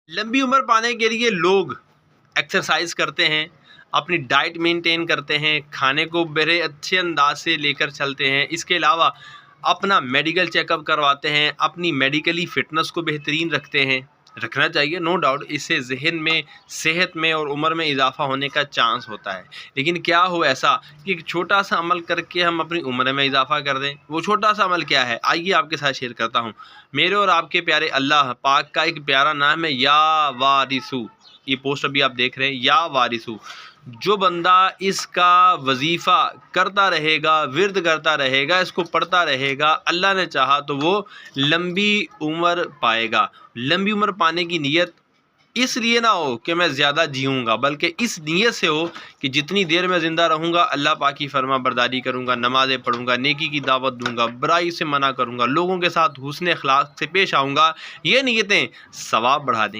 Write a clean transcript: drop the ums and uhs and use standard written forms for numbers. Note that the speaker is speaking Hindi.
लंबी उम्र पाने के लिए लोग एक्सरसाइज करते हैं, अपनी डाइट मेंटेन करते हैं, खाने को बड़े अच्छे अंदाज से लेकर चलते हैं। इसके अलावा अपना मेडिकल चेकअप करवाते हैं, अपनी मेडिकली फ़िटनेस को बेहतरीन रखते हैं। रखना चाहिए, नो डाउट, इससे ज़हन में, सेहत में और उम्र में इजाफ़ा होने का चांस होता है। लेकिन क्या हो ऐसा कि एक छोटा-सा अमल करके हम अपनी उम्र में इजाफ़ा कर दें? वो छोटा-सा अमल क्या है? आइए आपके साथ शेयर करता हूँ। मेरे और आपके प्यारे अल्लाह पाक का एक प्यारा नाम है, या वारिसु। ये पोस्ट अभी आप देख रहे हैं, या वारिसु। जो बंदा इसका वजीफ़ा करता रहेगा, विर्द करता रहेगा, इसको पढ़ता रहेगा, अल्लाह ने चाहा तो वो लंबी उम्र पाएगा। लंबी उम्र पाने की नीयत इसलिए ना हो कि मैं ज़्यादा जीऊँगा, बल्कि इस नीयत से हो कि जितनी देर मैं ज़िंदा रहूँगा अल्लाह पाक की फरमाबरदारी करूँगा, नमाज़ें पढ़ूँगा, नेकी की दावत दूँगा, बुराई से मना करूँगा, लोगों के साथ हुस्न अखलाक से पेश आऊँगा। ये नीयतें सवाब बढ़ा देंगी।